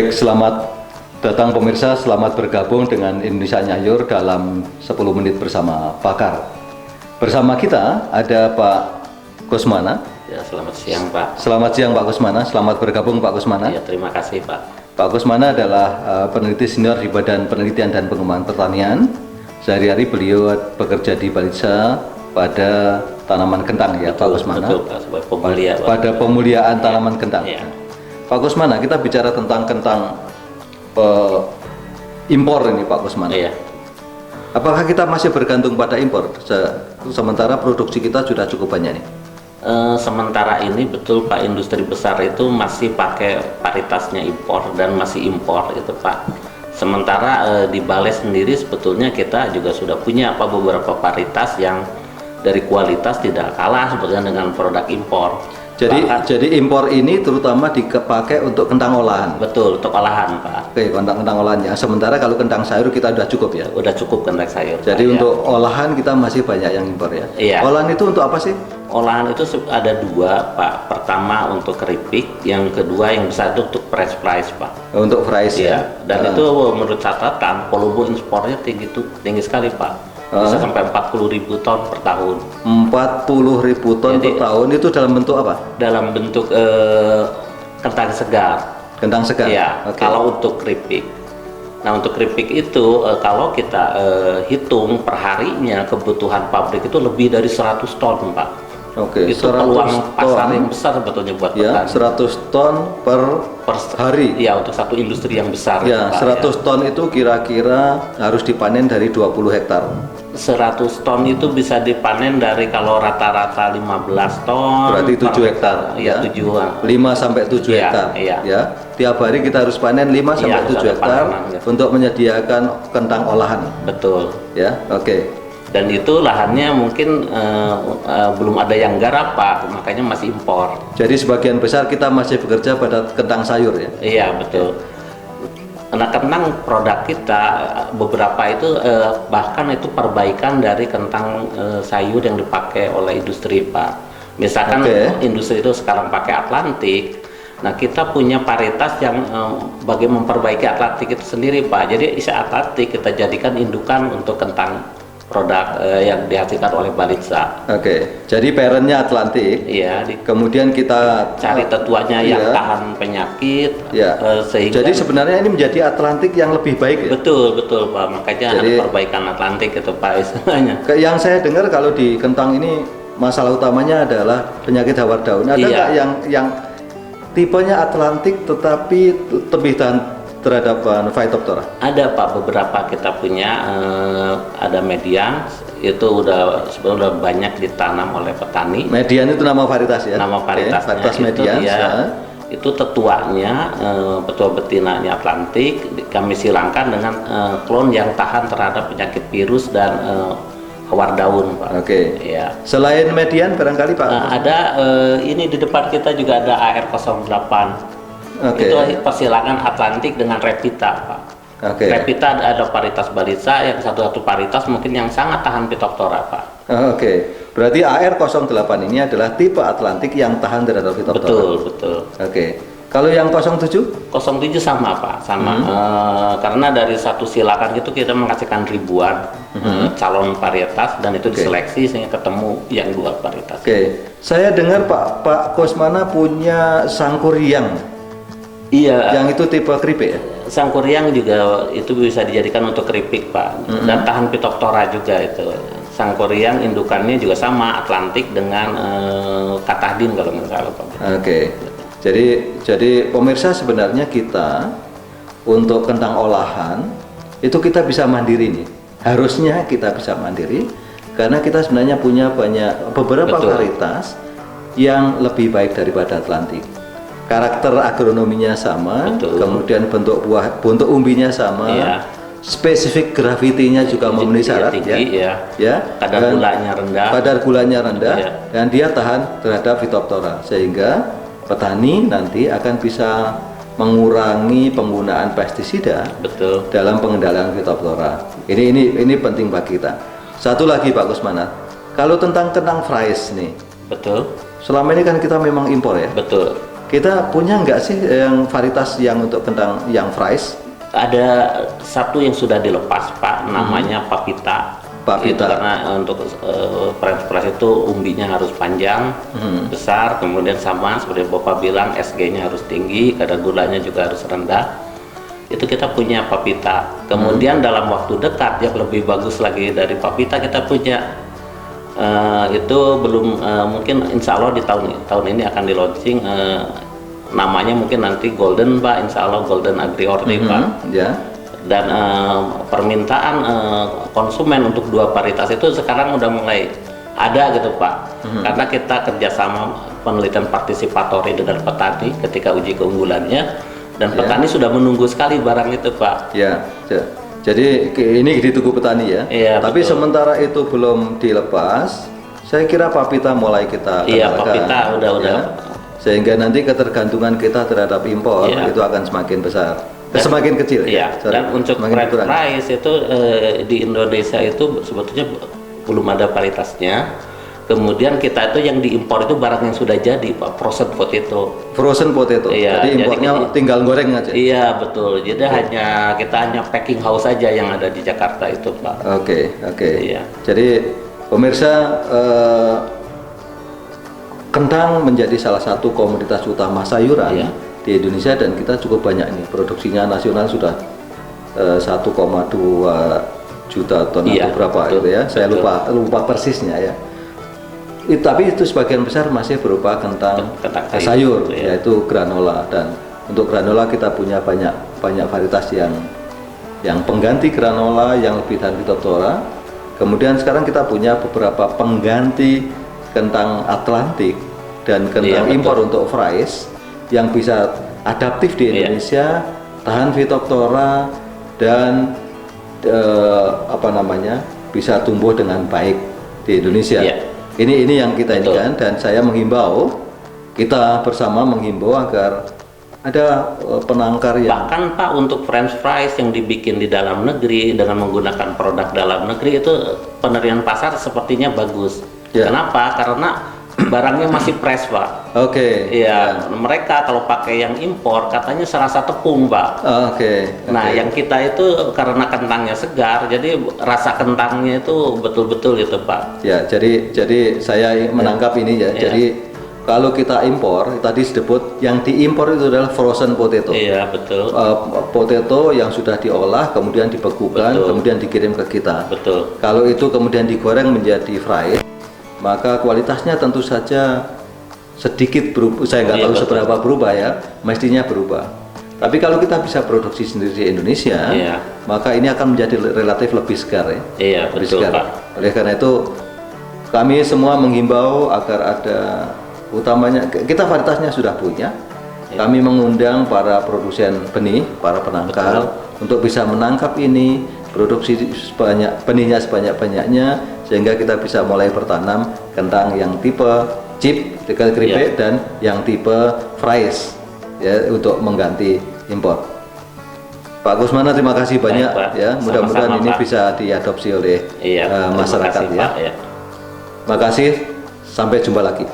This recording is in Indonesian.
Baik, selamat datang pemirsa, selamat bergabung dengan Indonesia Nyayur dalam 10 menit bersama pakar. Bersama kita ada Pak Kusmana. Ya, selamat siang Pak. Selamat siang Pak Kusmana, selamat bergabung Pak Kusmana. Ya, terima kasih Pak. Pak Kusmana adalah peneliti senior di Badan Penelitian dan Pengembangan Pertanian. Sehari-hari beliau bekerja di Balitsa pada tanaman kentang ya, Betul, Pak Kusmana. Betul Pak, sebagai pemulia, Pak. Pada pemuliaan tanaman kentang. Ya. Pak Kusmana, kita bicara tentang kentang impor ini Pak Kusmana. Iya. Apakah kita masih bergantung pada impor? Sementara produksi kita sudah cukup banyak nih. Sementara ini betul Pak, industri besar itu masih pakai paritasnya impor dan masih impor itu Pak. Sementara di Balai sendiri sebetulnya kita juga sudah punya beberapa paritas yang dari kualitas tidak kalah sebetulnya dengan produk impor. Jadi impor ini terutama dipakai untuk kentang olahan. Betul, untuk olahan Pak. Oke, kentang olahannya. Sementara kalau kentang sayur kita sudah cukup ya. Udah cukup kentang sayur. Jadi Pak, untuk olahan kita masih banyak yang impor ya. Iya. Olahan itu untuk apa sih? Olahan itu ada dua Pak. Pertama untuk keripik, yang kedua yang besar itu untuk fresh fries Pak. Untuk fries ya. Dan itu menurut catatan volume ekspornya tinggi sekali Pak. Bisa sampai 40.000 ton per tahun. 40.000 ton per tahun itu dalam bentuk apa? Dalam bentuk kentang segar. Kentang segar. Ya. Okay. Kalau untuk keripik. Nah untuk keripik itu kalau kita hitung per harinya kebutuhan pabrik itu lebih dari 100 ton Pak. Oke, itu peluang pasar yang besar sebetulnya buat ya, petani. 100 ton per hari. Ya, untuk satu industri yang besar. Ya, 100 ton itu kira-kira harus dipanen dari 20 hektar. 100 ton itu bisa dipanen dari kalau rata-rata 15 ton. Berarti 7 hektar. Ya, 7-an. 5 sampai 7 hektar. Iya. Ya, tiap hari kita harus panen 5 sampai 7 hektar untuk menyediakan kentang olahan. Betul. Ya, oke. Dan itu lahannya mungkin belum ada yang garap Pak, makanya masih impor. Jadi sebagian besar kita masih bekerja pada kentang sayur ya? Iya betul. Nah kentang produk kita beberapa itu bahkan itu perbaikan dari kentang sayur yang dipakai oleh industri Pak. Misalkan industri itu sekarang pakai Atlantik. Nah kita punya paritas yang bagaimana memperbaiki Atlantik itu sendiri Pak. Jadi isi Atlantik kita jadikan indukan untuk kentang produk yang dihasilkan oleh Balitsa. Oke, jadi parentnya Atlantik. Iya. Kemudian kita cari tetuanya yang tahan penyakit. Iya. Sehingga jadi sebenarnya ini menjadi Atlantik yang lebih baik ya. Betul Pak. Makanya ada perbaikan Atlantik itu Pak istilahnya. Yang saya dengar kalau di kentang ini masalah utamanya adalah penyakit hawar daun. Ada nggak yang tipenya Atlantik tetapi lebih tahan terhadap Phytophthora? Ada Pak, beberapa kita punya ada median itu sebenarnya udah banyak ditanam oleh petani. Median itu nama varietas ya? Nama varietasnya. Varietas median. Itu tetuanya betul betinanya Atlantik kami silangkan dengan klon yang tahan terhadap penyakit virus dan hawar daun Pak. Oke. Ya. Selain median barangkali Pak? Ada ini di depan kita juga ada AR08. Itu persilangan Atlantik dengan Repita Pak. Repita ada paritas Balitsa, yang satu paritas mungkin yang sangat tahan Phytophthora Pak. Berarti AR08 ini adalah tipe Atlantik yang tahan terhadap Phytophthora. Betul. Kalau yang 07? 07 sama Pak, sama. Karena dari satu silakan itu kita menghasilkan ribuan calon varietas dan itu diseleksi sehingga ketemu yang dua varietas. Saya dengar Pak Kusmana punya Sangkuriang. Iya. Yang itu tipe keripik ya? Sangkuriang juga itu bisa dijadikan untuk keripik Pak. Dan tahan Phytophthora juga itu. Sangkuriang indukannya juga sama Atlantik dengan Katahdin kalau nggak salah Pak. Jadi pemirsa sebenarnya kita untuk kentang olahan itu kita bisa mandiri nih. Harusnya kita bisa mandiri karena kita sebenarnya punya beberapa varietas yang lebih baik daripada Atlantik. Karakter agronominya sama, kemudian bentuk umbinya sama, spesifik gravitinya juga memenuhi syarat, kadar gulanya rendah, dan dia tahan terhadap Phytophthora, sehingga petani nanti akan bisa mengurangi penggunaan pestisida dalam pengendalian Phytophthora. Ini penting bagi kita. Satu lagi Pak Kusmana, kalau tentang kentang fries nih, selama ini kan kita memang impor ya. kita punya nggak sih yang varietas yang untuk kentang yang fries? Ada satu yang sudah dilepas Pak, namanya Papita. Papita. Itu karena untuk French fries itu umbinya harus panjang, besar, kemudian sama seperti Bapak bilang SG-nya harus tinggi, kadar gulanya juga harus rendah. Itu kita punya Papita. Kemudian dalam waktu dekat yang lebih bagus lagi dari Papita kita punya itu belum mungkin insya Allah di tahun ini akan di launching, namanya mungkin nanti Golden Pak, insya Allah Golden Agri Orte Pak. Ya. Dan permintaan konsumen untuk dua varietas itu sekarang udah mulai ada gitu Pak. Karena kita kerjasama penelitian partisipatori dengan petani ketika uji keunggulannya, dan petani sudah menunggu sekali barang itu Pak. Ya. Jadi ini ditunggu petani ya. Iya, tapi betul. sementara itu belum dilepas, saya kira Papita mulai kita Iya, kenalkan, Papita udah. Sehingga nanti ketergantungan kita terhadap impor itu akan semakin besar, semakin kecil. Iya. Sorry, Dan untuk semakin French berkurang. fries itu di Indonesia itu sebetulnya belum ada varietasnya. Kemudian kita itu yang diimpor itu barang yang sudah jadi Pak, frozen potato. Frozen potato. Iya, jadi impornya tinggal goreng aja. Iya betul. Jadi kita hanya packing house saja yang ada di Jakarta itu Pak. Oke. Iya. Jadi pemirsa, kentang menjadi salah satu komoditas utama sayuran di Indonesia, dan kita cukup banyak nih, produksinya nasional sudah 1,2 juta ton atau berapa gitu ya. Saya lupa persisnya ya. Tapi itu sebagian besar masih berupa kentang sayur, yaitu granola. Dan untuk granola kita punya banyak varietas yang pengganti granola yang lebih dari Phytophthora. Kemudian sekarang kita punya beberapa pengganti kentang Atlantik dan kentang impor untuk fries yang bisa adaptif di Indonesia, tahan Phytophthora, dan bisa tumbuh dengan baik di Indonesia. Ini yang kita inikan, dan saya kita bersama menghimbau agar ada penangkar yang bahkan Pak untuk French fries yang dibikin di dalam negeri dengan menggunakan produk dalam negeri itu penerian pasar sepertinya bagus. Kenapa? Karena barangnya masih fresh Pak. Iya. Mereka kalau pakai yang impor katanya serasa tepung Pak. Nah yang kita itu karena kentangnya segar, jadi rasa kentangnya itu betul-betul itu Pak. Ya, jadi saya menangkap ini ya. Jadi kalau kita impor, tadi disebut yang diimpor itu adalah frozen potato. Iya betul. Potato yang sudah diolah, kemudian dibekukan, kemudian dikirim ke kita. Betul. Kalau itu kemudian digoreng menjadi fries, maka kualitasnya tentu saja sedikit berubah. Saya nggak tahu seberapa berubah ya, mestinya berubah. Tapi kalau kita bisa produksi sendiri di Indonesia, maka ini akan menjadi relatif lebih segar ya. Iya betul Pak. Oleh karena itu kami semua menghimbau agar ada, utamanya kita varietasnya sudah punya. Kami mengundang para produsen benih, para penangkal untuk bisa menangkap ini, produksi benihnya sebanyak-banyaknya, sehingga kita bisa mulai bertanam kentang yang tipe chip, keripik, dan yang tipe fries ya, untuk mengganti impor. Pak Kusmana, terima kasih banyak ya. Mudah-mudahan ini bisa diadopsi oleh masyarakat ya. Terima kasih, sampai jumpa lagi.